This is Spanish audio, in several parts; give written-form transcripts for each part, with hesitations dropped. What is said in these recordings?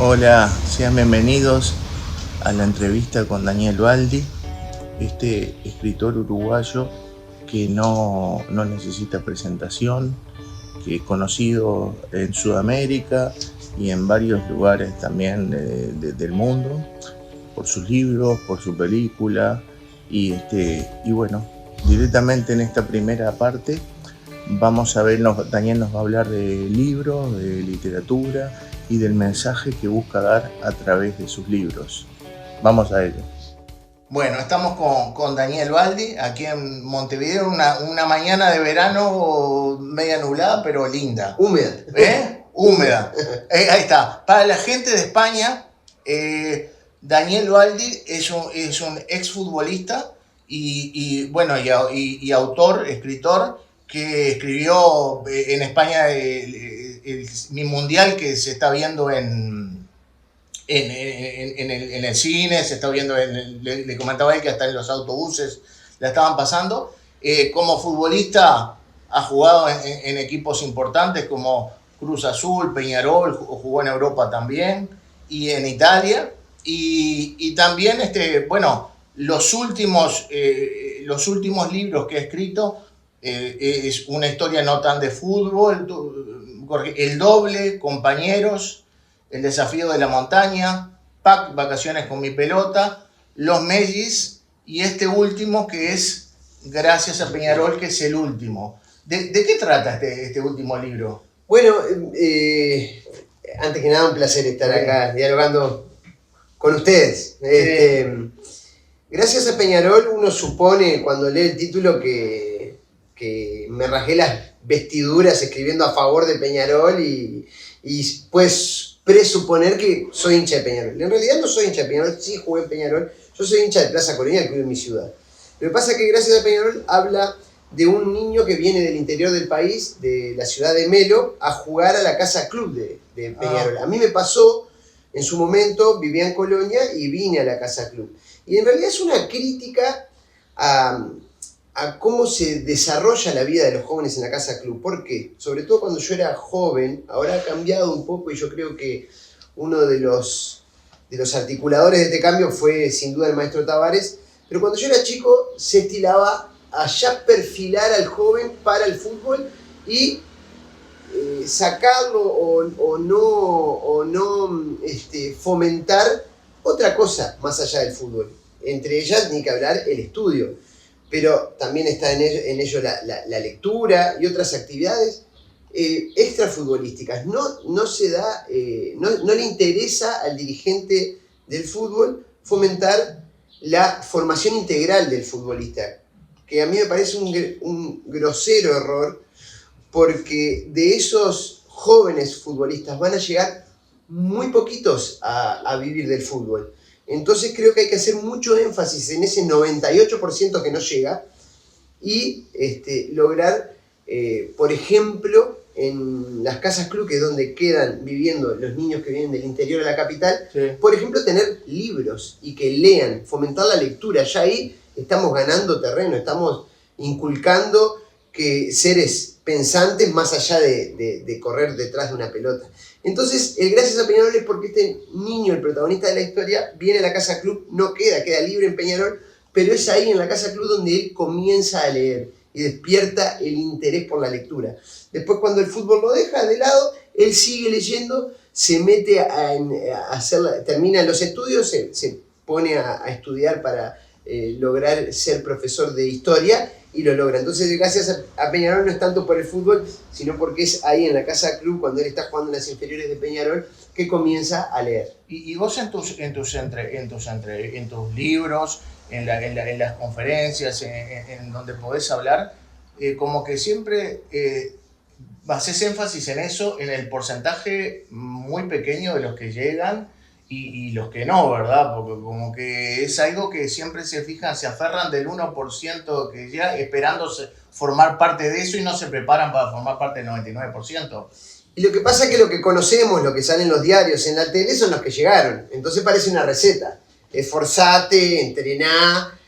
Hola, sean bienvenidos a la entrevista con Daniel Baldi, este escritor uruguayo que no necesita presentación, que es conocido en Sudamérica y en varios lugares también del mundo, por sus libros, por su película, y bueno, directamente en esta primera parte vamos a ver, Daniel nos va a hablar de libros, de literatura y del mensaje que busca dar a través de sus libros. Vamos a ello. Bueno, estamos con Daniel Baldi, aquí en Montevideo, una mañana de verano media nublada, pero linda. Húmeda. Húmeda. Ahí está. Para la gente de España, Daniel Baldi es un exfutbolista y autor, escritor, que escribió en España mi mundial que se está viendo en el cine, se está viendo, le comentaba él que hasta en los autobuses la estaban pasando. Como futbolista ha jugado en equipos importantes como Cruz Azul, Peñarol, jugó en Europa también y en Italia. Y también, los últimos libros que ha escrito es una historia no tan de fútbol, El Doble, Compañeros, El Desafío de la Montaña, Pac, Vacaciones con mi pelota, Los Mellis y este último que es Gracias a Peñarol, que es el último. ¿De qué trata este último libro? Bueno, antes que nada un placer estar acá dialogando con ustedes. Gracias a Peñarol uno supone cuando lee el título que me rajé las vestiduras escribiendo a favor de Peñarol y pues presuponer que soy hincha de Peñarol. En realidad no soy hincha de Peñarol, sí jugué en Peñarol, yo soy hincha de Plaza Colonia, que vive en mi ciudad. Lo que pasa es que Gracias a Peñarol habla de un niño que viene del interior del país, de la ciudad de Melo, a jugar a la casa club de Peñarol. A mí me pasó, en su momento vivía en Colonia y vine a la casa club. Y en realidad es una crítica a cómo se desarrolla la vida de los jóvenes en la casa club. ¿Por qué? Sobre todo cuando yo era joven, ahora ha cambiado un poco y yo creo que uno de los articuladores de este cambio fue sin duda el maestro Tavares, pero cuando yo era chico se estilaba a ya perfilar al joven para el fútbol y sacarlo o no fomentar otra cosa más allá del fútbol. Entre ellas, ni que hablar, el estudio. Pero también está en ello la lectura y otras actividades extrafutbolísticas. No se da, no le interesa al dirigente del fútbol fomentar la formación integral del futbolista, que a mí me parece un grosero error, porque de esos jóvenes futbolistas van a llegar muy poquitos a vivir del fútbol. Entonces creo que hay que hacer mucho énfasis en ese 98% que no llega y lograr, por ejemplo, en las casas club, que es donde quedan viviendo los niños que vienen del interior de la capital, sí. Por ejemplo, tener libros y que lean, fomentar la lectura. Ya ahí estamos ganando terreno, estamos inculcando que seres pensantes más allá de correr detrás de una pelota. Entonces, el Gracias a Peñarol es porque este niño, el protagonista de la historia, viene a la casa club, no queda libre en Peñarol, pero es ahí en la casa club donde él comienza a leer y despierta el interés por la lectura. Después, cuando el fútbol lo deja de lado, él sigue leyendo, se mete termina los estudios, se pone a estudiar para lograr ser profesor de historia y lo logra. Entonces, Gracias a Peñarol no es tanto por el fútbol, sino porque es ahí en la casa club, cuando él está jugando en las inferiores de Peñarol, que comienza a leer. Y vos en tus libros, en las conferencias, en donde podés hablar, como que siempre haces énfasis en eso, en el porcentaje muy pequeño de los que llegan y los que no, ¿verdad? Porque como que es algo que siempre se fijan, se aferran del 1% que ya esperándose formar parte de eso y no se preparan para formar parte del 99%. Y lo que pasa es que lo que conocemos, lo que sale en los diarios, en la tele, son los que llegaron. Entonces parece una receta. Esforzate, entrená,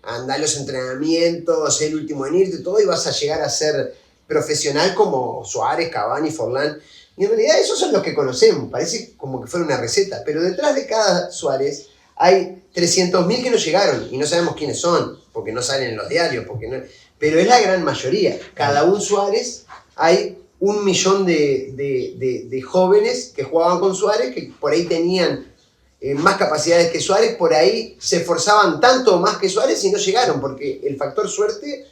andá a los entrenamientos, sé el último en irte, todo, y vas a llegar a ser profesional como Suárez, Cavani, Forlán. Y en realidad esos son los que conocemos, parece como que fuera una receta, pero detrás de cada Suárez hay 300.000 que no llegaron y no sabemos quiénes son, porque no salen en los diarios, pero es la gran mayoría. Cada un Suárez hay 1.000.000 de jóvenes que jugaban con Suárez, que por ahí tenían más capacidades que Suárez, por ahí se esforzaban tanto o más que Suárez y no llegaron, porque el factor suerte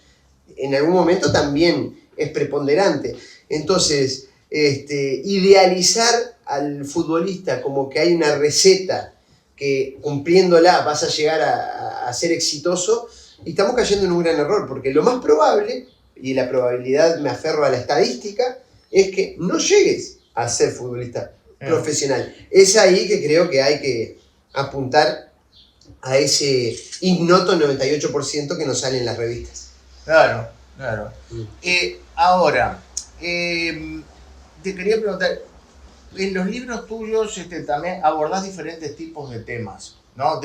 en algún momento también es preponderante. Entonces, idealizar al futbolista como que hay una receta que cumpliéndola vas a llegar a ser exitoso, y estamos cayendo en un gran error, porque lo más probable, y la probabilidad me aferro a la estadística, es que no llegues a ser futbolista profesional. Es ahí que creo que hay que apuntar a ese ignoto 98% que nos sale en las revistas. Claro, claro. Ahora, te quería preguntar, en los libros tuyos también abordás diferentes tipos de temas, ¿no?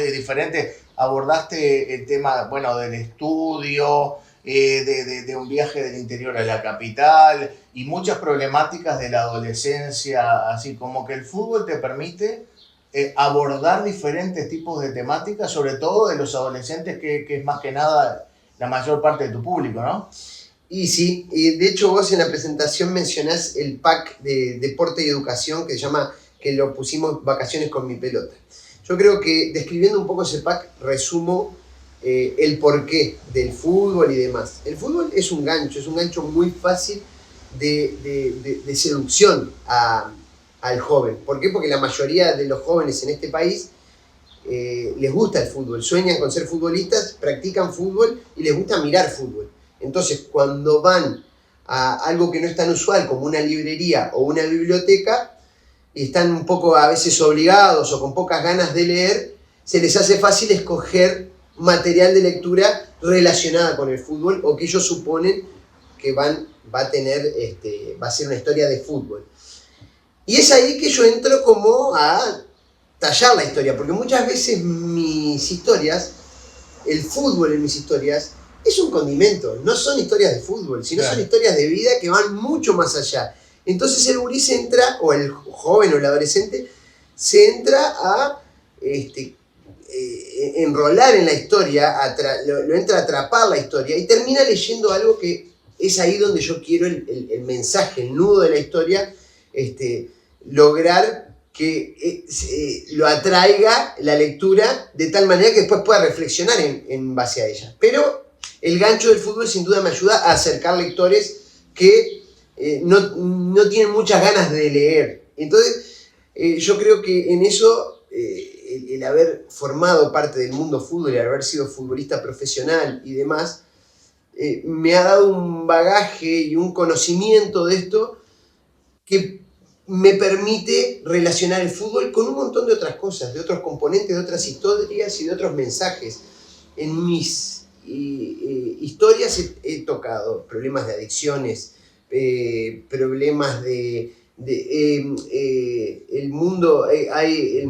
Abordaste el tema, bueno, del estudio, de un viaje del interior a la capital y muchas problemáticas de la adolescencia, así como que el fútbol te permite abordar diferentes tipos de temáticas, sobre todo de los adolescentes, que es más que nada la mayor parte de tu público, ¿no? Y sí, y de hecho vos en la presentación mencionás el pack de deporte y educación que se llama, que lo pusimos Vacaciones con mi pelota. Yo creo que describiendo un poco ese pack resumo el porqué del fútbol y demás. El fútbol es un gancho muy fácil de seducción al joven. ¿Por qué? Porque la mayoría de los jóvenes en este país les gusta el fútbol, sueñan con ser futbolistas, practican fútbol y les gusta mirar fútbol. Entonces, cuando van a algo que no es tan usual como una librería o una biblioteca y están un poco a veces obligados o con pocas ganas de leer, se les hace fácil escoger material de lectura relacionada con el fútbol o que ellos suponen que va a ser una historia de fútbol. Y es ahí que yo entro como a tallar la historia, porque muchas veces el fútbol en mis historias es un condimento, no son historias de fútbol, sino son historias de vida que van mucho más allá. Entonces el gurí se entra, o el joven o el adolescente, se entra a enrolar en la historia, lo entra a atrapar la historia y termina leyendo algo que es ahí donde yo quiero el mensaje, el nudo de la historia, lograr que lo atraiga la lectura de tal manera que después pueda reflexionar en base a ella. Pero el gancho del fútbol sin duda me ayuda a acercar lectores que no tienen muchas ganas de leer. Entonces, yo creo que en eso, el haber formado parte del mundo fútbol y haber sido futbolista profesional y demás, me ha dado un bagaje y un conocimiento de esto que me permite relacionar el fútbol con un montón de otras cosas, de otros componentes, de otras historias y de otros mensajes. En mis historias he tocado problemas de adicciones, problemas el mundo de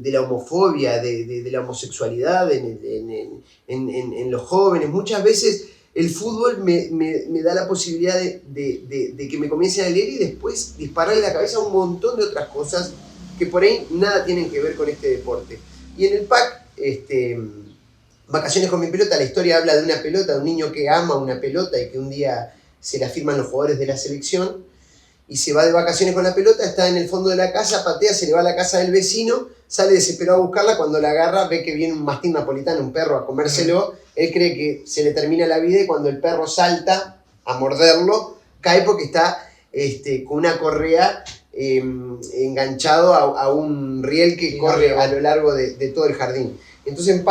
la homofobia, de la homosexualidad en los jóvenes. Muchas veces el fútbol me da la posibilidad de que me comiencen a leer y después dispararle la cabeza a un montón de otras cosas que por ahí nada tienen que ver con este deporte. Y en el pack, Vacaciones con mi pelota, la historia habla de una pelota, de un niño que ama una pelota y que un día se la firman los jugadores de la selección y se va de vacaciones con la pelota, está en el fondo de la casa, patea, se le va a la casa del vecino, sale desesperado a buscarla, cuando la agarra ve que viene un mastín napolitano, un perro, a comérselo, él cree que se le termina la vida y cuando el perro salta a morderlo, cae porque está con una correa enganchado a un riel que corre a lo largo de todo el jardín. Entonces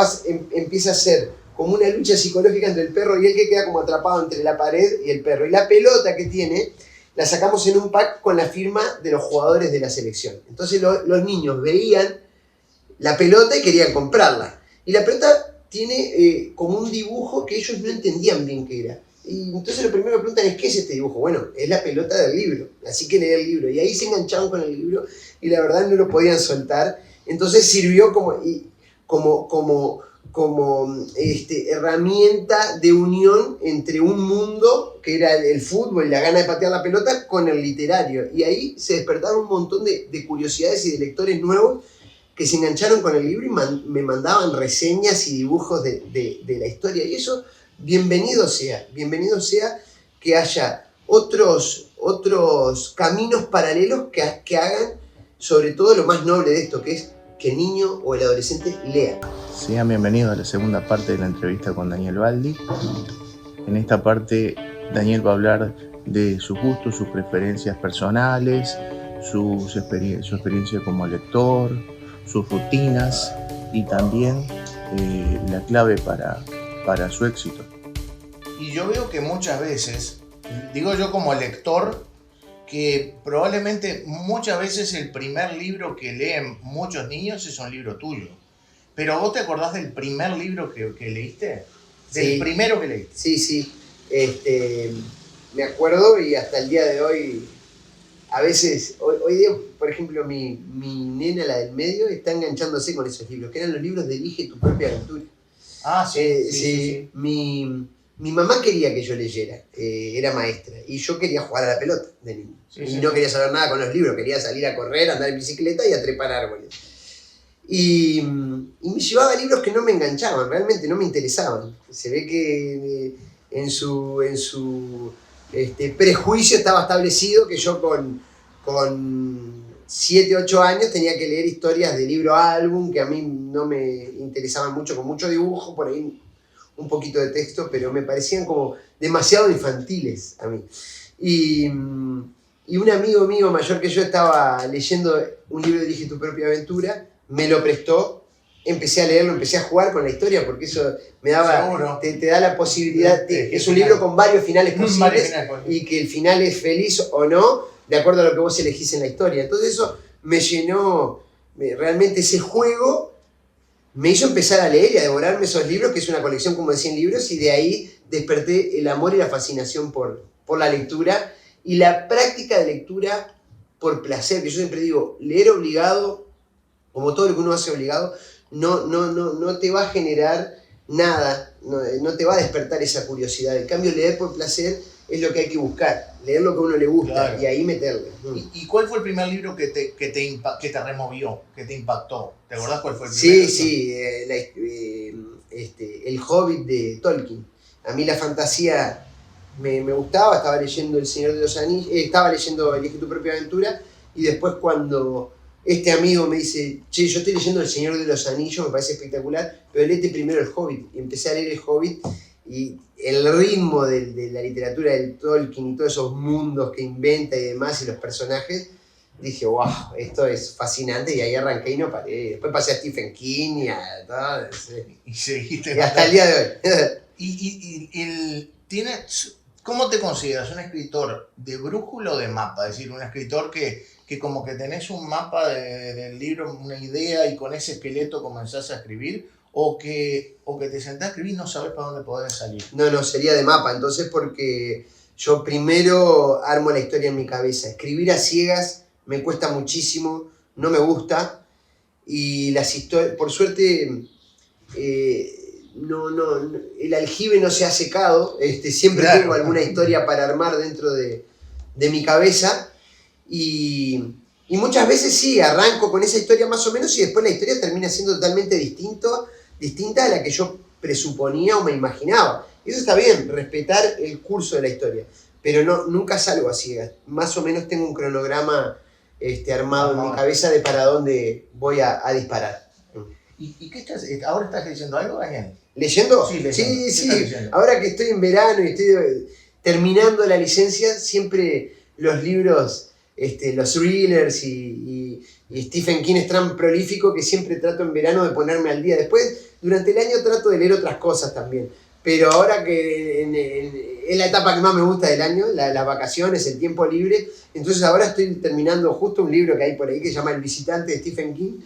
empieza a ser como una lucha psicológica entre el perro y él, que queda como atrapado entre la pared y el perro. Y la pelota que tiene, la sacamos en un pack con la firma de los jugadores de la selección. Entonces los niños veían la pelota y querían comprarla. Y la pelota tiene como un dibujo que ellos no entendían bien qué era. Y entonces lo primero que preguntan es: ¿qué es este dibujo? Bueno, es la pelota del libro, así que leí el libro. Y ahí se enganchaban con el libro y la verdad no lo podían soltar. Entonces sirvió como herramienta de unión entre un mundo que era el fútbol y la gana de patear la pelota, con el literario. Y ahí se despertaron un montón de curiosidades y de lectores nuevos que se engancharon con el libro y me mandaban reseñas y dibujos de la historia. Y eso, bienvenido sea que haya otros caminos paralelos que hagan sobre todo lo más noble de esto, que es que el niño o el adolescente lea. Sean bienvenidos a la segunda parte de la entrevista con Daniel Baldi. En esta parte, Daniel va a hablar de sus gustos, sus preferencias personales, su experiencia como lector, sus rutinas y también la clave para su éxito. Y yo veo que muchas veces, digo yo como lector, que probablemente muchas veces el primer libro que leen muchos niños es un libro tuyo. Pero ¿vos te acordás del primer libro que leíste? ¿Del primero que leíste? Sí. Me acuerdo y hasta el día de hoy, a veces, hoy día, por ejemplo, mi nena, la del medio, está enganchándose con esos libros, que eran los libros de Elige tu propia aventura. Ah, sí. Mi mamá quería que yo leyera, era maestra, y yo quería jugar a la pelota de niño. No quería saber nada con los libros, quería salir a correr, andar en bicicleta y a trepar árboles. Y me llevaba libros que no me enganchaban, realmente no me interesaban. Se ve que en su prejuicio estaba establecido que yo con 7, 8 años tenía que leer historias de libro álbum que a mí no me interesaban mucho, con mucho dibujo, por ahí un poquito de texto, pero me parecían como demasiado infantiles a mí. Y un amigo mío mayor que yo estaba leyendo un libro de Elige tu propia aventura, me lo prestó, empecé a leerlo, empecé a jugar con la historia, porque eso me daba, te da la posibilidad, es un libro con varios finales posibles, y que el final es feliz o no, de acuerdo a lo que vos elegís en la historia. Entonces eso me llenó, realmente ese juego me hizo empezar a leer y a devorarme esos libros, que es una colección como de 100 libros, y de ahí desperté el amor y la fascinación por la lectura, y la práctica de lectura por placer, que yo siempre digo, leer obligado, como todo lo que uno hace obligado, no te va a generar nada, no te va a despertar esa curiosidad. En cambio, leer por placer es lo que hay que buscar, leer lo que a uno le gusta, claro, y ahí meterle. ¿Y cuál fue el primer libro que te removió, que te impactó? ¿Te acordás cuál fue el primero? Sí, El Hobbit de Tolkien. A mí la fantasía me gustaba, estaba leyendo El Señor de los Anillos, estaba leyendo Elige tu propia aventura, y después cuando este amigo me dice, che, yo estoy leyendo El Señor de los Anillos, me parece espectacular, pero léete primero El Hobbit. Y empecé a leer El Hobbit, y el ritmo de la literatura del Tolkien y todos esos mundos que inventa y demás, y los personajes, dije, wow, esto es fascinante, y ahí arranqué y no paré. Después pasé a Stephen King y a todo. Y seguiste. Y hasta el día de hoy. ¿Cómo te consideras? ¿Un escritor de brújula o de mapa? Es decir, un escritor que como que tenés un mapa del libro, una idea, y con ese esqueleto comenzás a escribir, o que te sentás a escribir y no sabes para dónde podés salir. No, sería de mapa, entonces, porque yo primero armo la historia en mi cabeza. Escribir a ciegas me cuesta muchísimo, no me gusta, y las historias, por suerte, el aljibe no se ha secado, siempre claro, tengo alguna historia para armar dentro de mi cabeza, y muchas veces sí, arranco con esa historia más o menos, y después la historia termina siendo totalmente distinta a la que yo presuponía o me imaginaba. Eso está bien, respetar el curso de la historia, pero nunca salgo a ciegas. Más o menos tengo un cronograma armado en mi cabeza de para dónde voy a disparar. ¿Y qué ahora estás leyendo algo, Daniel? ¿Leyendo? Sí, leyendo. Sí. Ahora que estoy en verano y estoy terminando la licencia, siempre los libros, los thrillers y Stephen King es tan prolífico que siempre trato en verano de ponerme al día. Después, durante el año trato de leer otras cosas también. Pero ahora que es la etapa que más me gusta del año, las vacaciones, el tiempo libre, entonces ahora estoy terminando justo un libro que hay por ahí que se llama El visitante de Stephen King,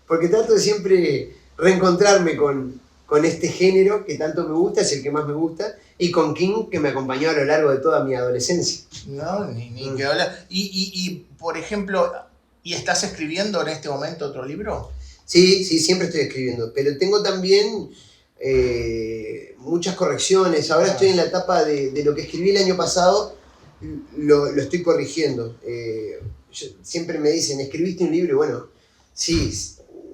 porque trato de siempre reencontrarme con este género que tanto me gusta, es el que más me gusta, y con King, que me acompañó a lo largo de toda mi adolescencia. No, ni que hablar. Y, por ejemplo, ¿y estás escribiendo en este momento otro libro? Sí, siempre estoy escribiendo, pero tengo también muchas correcciones. Ahora estoy en la etapa de lo que escribí el año pasado, lo estoy corrigiendo. Siempre me dicen, ¿escribiste un libro? Y bueno, sí,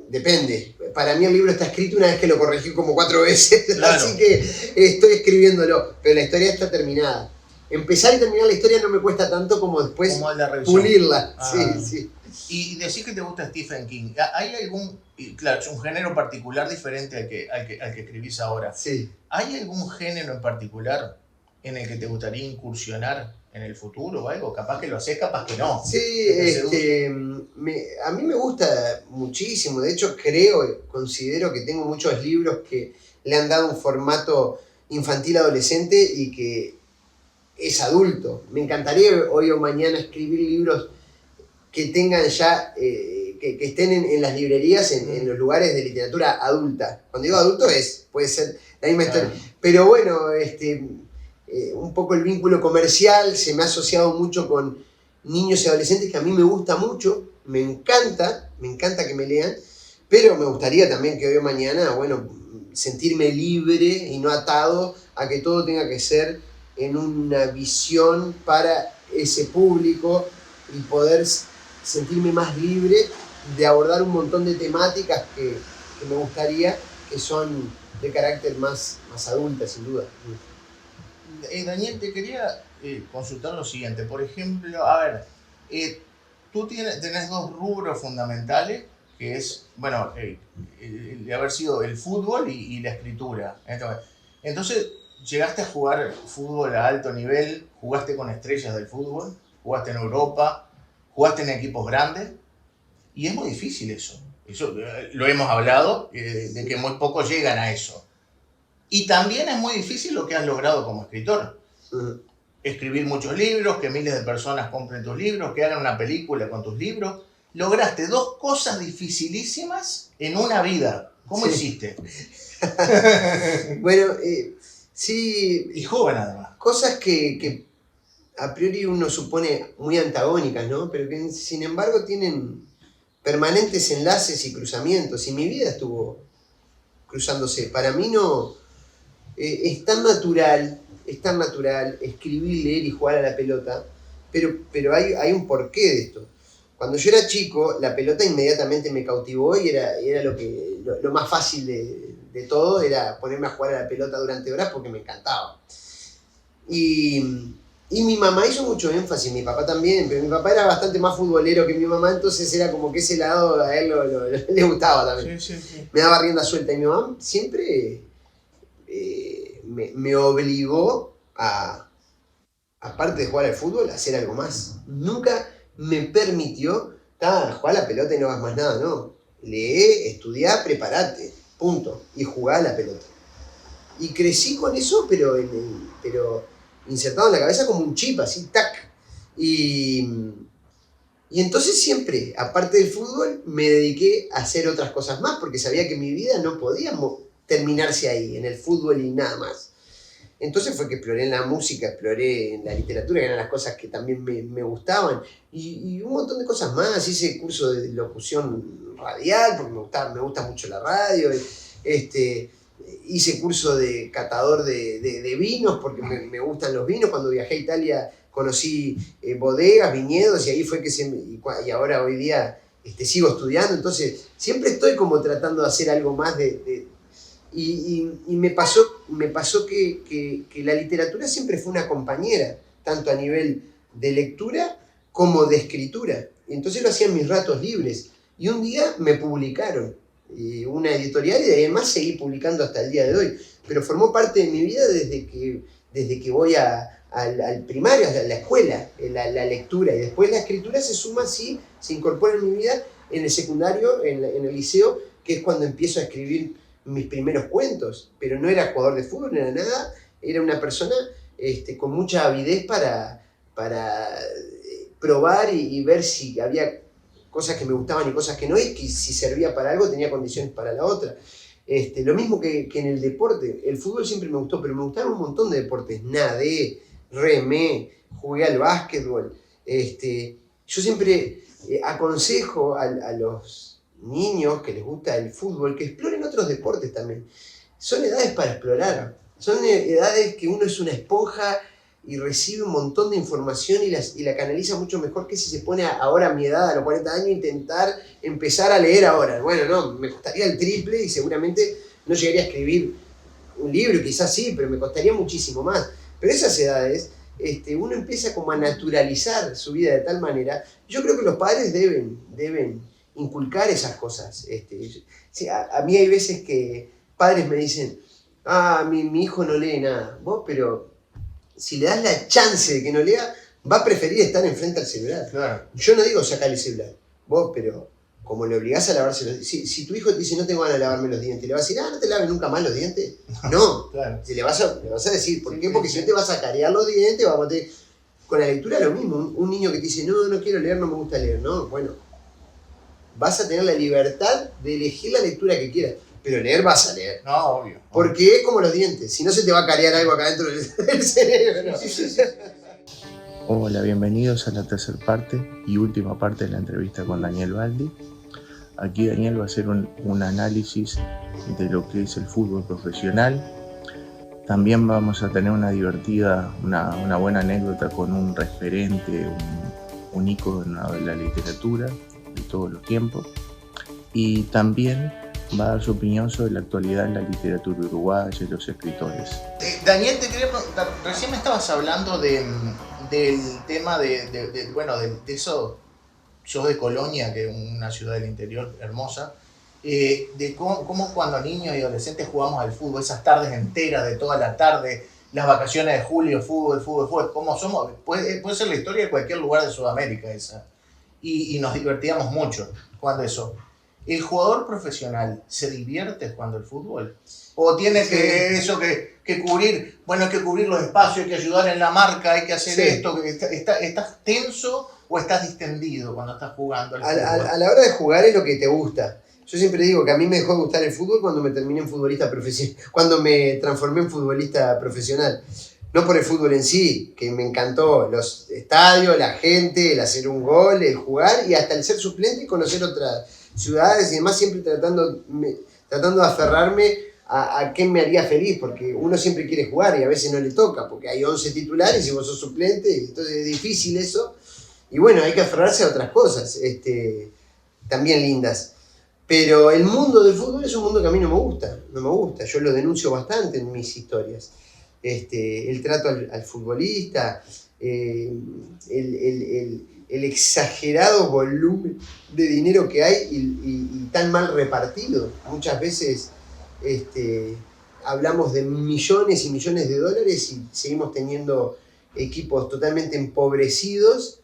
depende. Para mí el libro está escrito una vez que lo corregí como 4 veces, Claro. así que estoy escribiéndolo, pero la historia está terminada. Empezar y terminar la historia no me cuesta tanto como después Como la revisión. pulirla. Ah. Sí, sí. Y decís que te gusta Stephen King. ¿Hay algún, y claro, es un género particular diferente al que escribís ahora? Sí. ¿Hay algún género en particular en el que te gustaría incursionar en el futuro o algo? Capaz que lo haces, capaz que no. Sí, a mí me gusta muchísimo. De hecho, considero que tengo muchos libros que le han dado un formato infantil-adolescente y que es adulto. Me encantaría hoy o mañana escribir libros que tengan ya, que estén en las librerías, en los lugares de literatura adulta. Cuando digo adulto puede ser la misma historia. Pero bueno, un poco el vínculo comercial se me ha asociado mucho con niños y adolescentes, que a mí me gusta mucho, me encanta que me lean, pero me gustaría también que hoy o mañana, bueno, sentirme libre y no atado a que todo tenga que ser en una visión para ese público y poder sentirme más libre de abordar un montón de temáticas que me gustaría, que son de carácter más adulta, sin duda. Daniel, te quería consultar lo siguiente. Por ejemplo, a ver, tú tenés 2 rubros fundamentales, que es, bueno, de haber sido el fútbol y la escritura. Entonces, llegaste a jugar fútbol a alto nivel, jugaste con estrellas del fútbol, jugaste en Europa, jugaste en equipos grandes, y es muy difícil eso. Eso lo hemos hablado, de que muy pocos llegan a eso. Y también es muy difícil lo que has logrado como escritor. Escribir muchos libros, que miles de personas compren tus libros, que hagan una película con tus libros. Lograste 2 cosas dificilísimas en una vida. ¿Cómo hiciste? Bueno, sí. Y joven además. Cosas que a priori uno supone muy antagónicas, ¿no? Pero que sin embargo tienen permanentes enlaces y cruzamientos. Y mi vida estuvo cruzándose. Para mí no... es tan natural escribir, leer y jugar a la pelota, pero hay un porqué de esto. Cuando yo era chico, la pelota inmediatamente me cautivó y era lo más fácil de todo, era ponerme a jugar a la pelota durante horas porque me encantaba. Y mi mamá hizo mucho énfasis, mi papá también, pero mi papá era bastante más futbolero que mi mamá, entonces era como que ese lado a él le gustaba también. Sí. Me daba rienda suelta y mi mamá siempre... me obligó a, aparte de jugar al fútbol, a hacer algo más. Nunca me permitió, jugar a la pelota y no hagas más nada, no. Lee, estudiá, prepárate, punto. Y jugá a la pelota. Y crecí con eso, pero insertado en la cabeza como un chip, así, tac. Y entonces siempre, aparte del fútbol, me dediqué a hacer otras cosas más, porque sabía que mi vida no podía terminarse ahí, en el fútbol y nada más. Entonces fue que exploré en la música, exploré en la literatura, que eran las cosas que también me gustaban, y un montón de cosas más. Hice curso de locución radial, porque me gusta mucho la radio. Hice curso de catador de vinos, porque me gustan los vinos. Cuando viajé a Italia conocí bodegas, viñedos, y ahí fue que y ahora hoy día sigo estudiando. Entonces siempre estoy como tratando de hacer algo más y me pasó que la literatura siempre fue una compañera, tanto a nivel de lectura como de escritura. Entonces lo hacía en mis ratos libres. Y un día me publicaron una editorial, y además seguí publicando hasta el día de hoy. Pero formó parte de mi vida desde que voy al primario, a la escuela, la lectura. Y después la escritura se suma, sí, se incorpora en mi vida en el secundario, en el liceo, que es cuando empiezo a escribir mis primeros cuentos. Pero no era jugador de fútbol, no era nada. Era una persona con mucha avidez para probar y ver si había cosas que me gustaban y cosas que no, y que si servía para algo tenía condiciones para la otra. Lo mismo que en el deporte. El fútbol siempre me gustó, pero me gustaron un montón de deportes. Nadé, remé, jugué al básquetbol. Yo siempre aconsejo a los niños que les gusta el fútbol que exploren otros deportes también. son edades para explorar. Son edades que uno es una esponja y recibe un montón de información y la canaliza mucho mejor que si se pone ahora a mi edad, a los 40 años, intentar empezar a leer ahora. Bueno, no, me costaría el triple y seguramente no llegaría a escribir un libro, quizás sí, pero me costaría muchísimo más. Pero esas edades, uno empieza como a naturalizar su vida de tal manera. Yo creo que los padres deben inculcar esas cosas. Sí, a mí hay veces que padres me dicen, mi hijo no lee nada. Vos, pero si le das la chance de que no lea, va a preferir estar enfrente al celular. Claro. Yo no digo sacarle el celular. Vos, pero como le obligás a lavarse los dientes. Si tu hijo te dice no tengo ganas de lavarme los dientes, ¿le vas a decir, no te laves nunca más los dientes? No. Claro. Si le vas a decir, ¿por qué? Porque si no te vas a carear los dientes, vamos a tener... Con la lectura lo mismo. Un niño que te dice, no quiero leer, no me gusta leer. No, bueno. Vas a tener la libertad de elegir la lectura que quieras. Pero leer vas a leer. No, obvio. Porque es como los dientes. Si no se te va a carear algo acá dentro del cerebro. Sí. Hola, bienvenidos a la tercera parte y última parte de la entrevista con Daniel Baldi. Aquí Daniel va a hacer un análisis de lo que es el fútbol profesional. También vamos a tener una buena anécdota con un referente, un ícono de la literatura de todos los tiempos. Y también va a dar su opinión sobre la actualidad en la literatura uruguaya y los escritores. Daniel, te quería preguntar, recién me estabas hablando del tema de eso, sos de Colonia, que es una ciudad del interior hermosa, de cómo cuando niños y adolescentes jugamos al fútbol, esas tardes enteras de toda la tarde, las vacaciones de julio, fútbol, cómo somos, puede ser la historia de cualquier lugar de Sudamérica esa, y nos divertíamos mucho jugando eso. ¿El jugador profesional se divierte jugando al fútbol? ¿O tiene que cubrir, hay que cubrir los espacios, hay que ayudar en la marca, hay que hacer esto? ¿Estás tenso o estás distendido cuando estás jugando al fútbol? A la hora de jugar es lo que te gusta. Yo siempre digo que a mí me dejó de gustar el fútbol cuando me terminé en futbolista profesional, cuando me transformé en futbolista profesional. No por el fútbol en sí, que me encantó los estadios, la gente, el hacer un gol, el jugar y hasta el ser suplente y conocer otras ciudades y demás, siempre tratando de aferrarme a qué me haría feliz, porque uno siempre quiere jugar y a veces no le toca, porque hay 11 titulares y vos sos suplente, y entonces es difícil eso. Y bueno, hay que aferrarse a otras cosas, también lindas. Pero el mundo del fútbol es un mundo que a mí no me gusta. Yo lo denuncio bastante en mis historias. El trato al futbolista, el exagerado volumen de dinero que hay y tan mal repartido. Muchas veces hablamos de millones y millones de dólares y seguimos teniendo equipos totalmente empobrecidos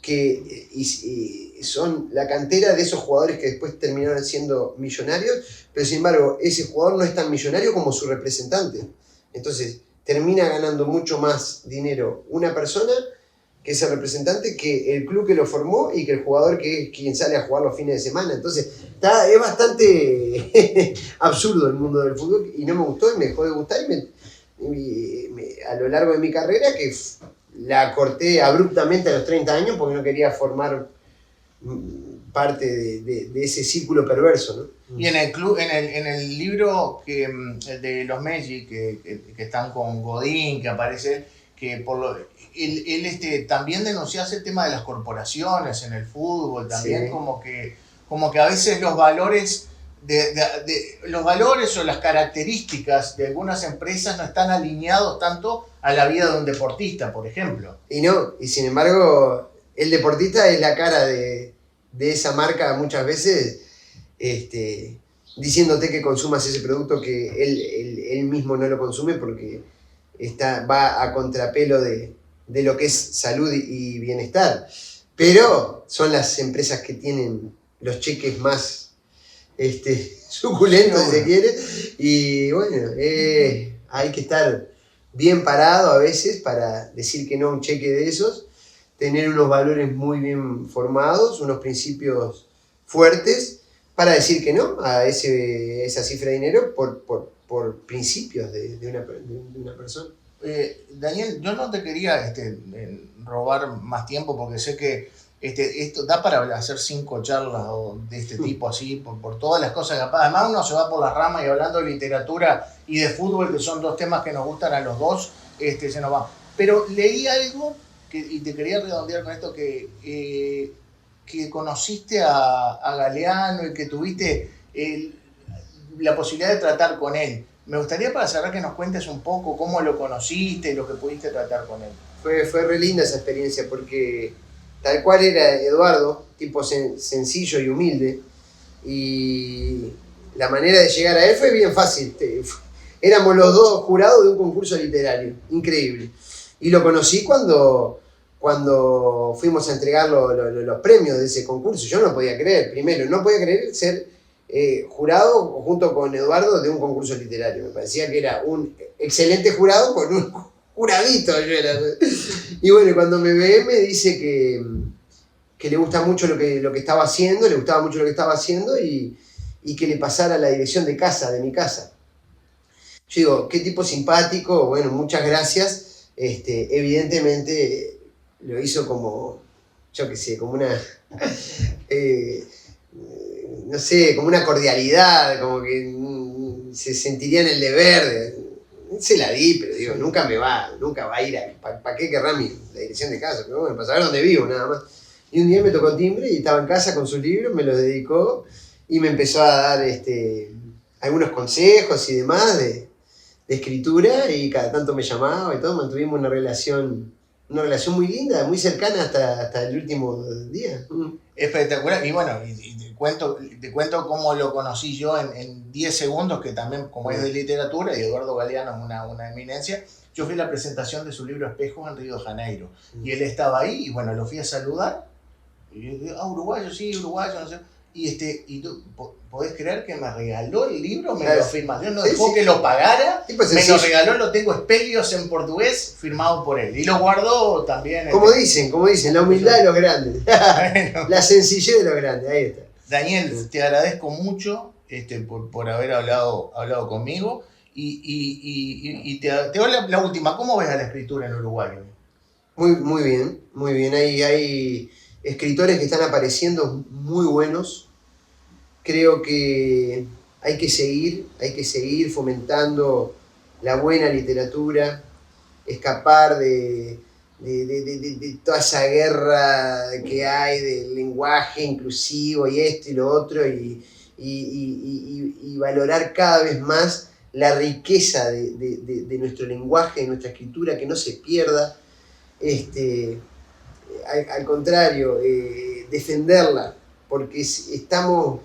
que son la cantera de esos jugadores que después terminaron siendo millonarios, pero sin embargo ese jugador no es tan millonario como su representante. Entonces termina ganando mucho más dinero una persona que es el representante, que el club que lo formó y que el jugador que es quien sale a jugar los fines de semana. Entonces es bastante absurdo el mundo del fútbol y no me gustó y me dejó de gustar a lo largo de mi carrera, que la corté abruptamente a los 30 años porque no quería formar parte de ese círculo perverso, ¿no? Y en el libro de los Messi que están con Godín, que aparece, que él también denunciase el tema de las corporaciones en el fútbol, también sí. como que a veces los valores los valores o las características de algunas empresas no están alineados tanto a la vida de un deportista, por ejemplo. Y sin embargo, el deportista es la cara de esa marca muchas veces, diciéndote que consumas ese producto que él mismo no lo consume porque va a contrapelo de lo que es salud y bienestar. Pero son las empresas que tienen los cheques más suculentos, si se quiere, y bueno, hay que estar bien parado a veces para decir que no a un cheque de esos, tener unos valores muy bien formados, unos principios fuertes, para decir que no a esa cifra de dinero por principios de una persona. Daniel, yo no te quería robar más tiempo porque sé que Esto da para hacer 5 charlas de este tipo así, por todas las cosas que pasa. Además uno se va por las ramas y hablando de literatura y de fútbol, que son 2 temas que nos gustan a los dos, se nos va. Pero leí algo, y te quería redondear con esto, que conociste a Galeano y que tuviste la posibilidad de tratar con él. Me gustaría para cerrar que nos cuentes un poco cómo lo conociste y lo que pudiste tratar con él. Fue re linda esa experiencia porque tal cual era Eduardo, tipo sencillo y humilde, y la manera de llegar a él fue bien fácil. Éramos los dos jurados de un concurso literario, increíble. Y lo conocí cuando fuimos a entregar los premios de ese concurso. Yo no podía creer, primero, no podía creer ser jurado junto con Eduardo de un concurso literario. Me parecía que era un excelente jurado con un juradito. Yo era. Y bueno, cuando me ve me dice que le gusta mucho lo que estaba haciendo, le gustaba mucho lo que estaba haciendo y que le pasara la dirección de mi casa. Yo digo, qué tipo simpático, bueno, muchas gracias. Evidentemente lo hizo como, yo qué sé, como una, no sé, como una cordialidad, como que se sentiría en el deber. Se la di, pero digo, nunca va a ir a, ¿para qué querrá la dirección de casa? Pero bueno, para saber dónde vivo, nada más. Y un día me tocó timbre y estaba en casa con sus libros, me los dedicó y me empezó a dar algunos consejos y demás de escritura, y cada tanto me llamaba y todo, mantuvimos una relación muy linda, muy cercana hasta el último día. Espectacular, y bueno, te cuento cómo lo conocí yo en 10 segundos, que también como es de literatura, y Eduardo Galeano es una eminencia. Yo fui a la presentación de su libro Espejos en Río de Janeiro, y él estaba ahí, y bueno, lo fui a saludar, y yo digo, uruguayo, sí, uruguayo, no sé. Y tú podés creer que me regaló el libro, me lo firmó. Yo no dejó que lo pagara, me lo regaló, lo tengo Espelios en portugués, firmado por él. Y lo guardó también. Como dicen, la humildad de los grandes. Bueno. La sencillez de los grandes, ahí está. Daniel, te agradezco mucho por haber hablado conmigo. Y te hago la última, ¿cómo ves a la escritura en Uruguay? Muy bien, muy bien. Hay escritores que están apareciendo muy buenos. Creo que hay que seguir fomentando la buena literatura, escapar de toda esa guerra que hay del lenguaje inclusivo y esto y lo otro, y valorar cada vez más la riqueza de nuestro lenguaje, de nuestra escritura, que no se pierda. Al contrario, defenderla, porque estamos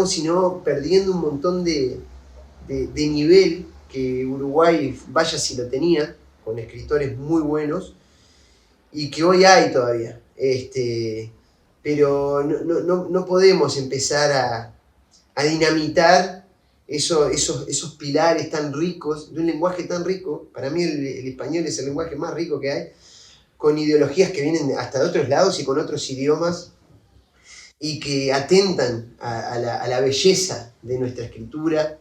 si no perdiendo un montón de nivel que Uruguay, vaya si lo tenía, con escritores muy buenos, y que hoy hay todavía. Pero no podemos empezar a dinamitar esos pilares tan ricos, de un lenguaje tan rico. Para mí el español es el lenguaje más rico que hay, con ideologías que vienen hasta de otros lados y con otros idiomas, y que atentan a la belleza de nuestra escritura,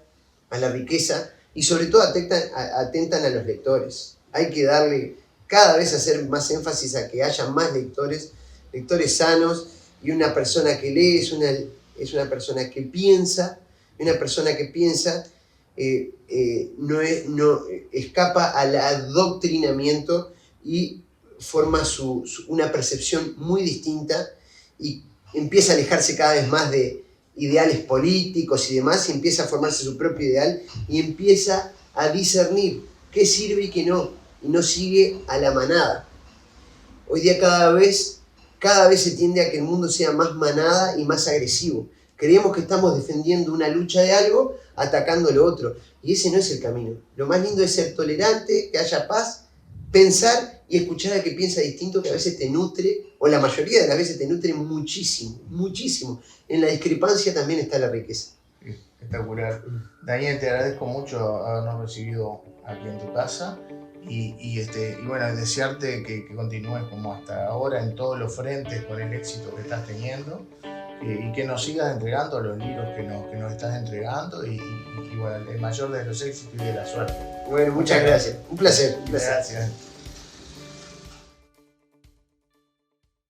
a la riqueza, y sobre todo atentan a los lectores. Hay que darle cada vez hacer más énfasis a que haya más lectores sanos, y una persona que lee es una persona que piensa, y una persona que piensa no escapa al adoctrinamiento y forma una percepción muy distinta, y empieza a alejarse cada vez más de ideales políticos y demás, y empieza a formarse su propio ideal, y empieza a discernir qué sirve y qué no, y no sigue a la manada. Hoy día cada vez se tiende a que el mundo sea más manada y más agresivo. Creemos que estamos defendiendo una lucha de algo, atacando lo otro, y ese no es el camino. Lo más lindo es ser tolerante, que haya paz, pensar y escuchar al que piensa distinto, que a veces te nutre, o la mayoría de las veces te nutre muchísimo, muchísimo. En la discrepancia también está la riqueza. Espectacular. Daniel, te agradezco mucho habernos recibido aquí en tu casa, y bueno, desearte que continúes como hasta ahora en todos los frentes con el éxito que estás teniendo, y que nos sigas entregando los libros que nos estás entregando, y bueno, el mayor de los éxitos y de la suerte. Bueno, muchas gracias. Un placer. Gracias.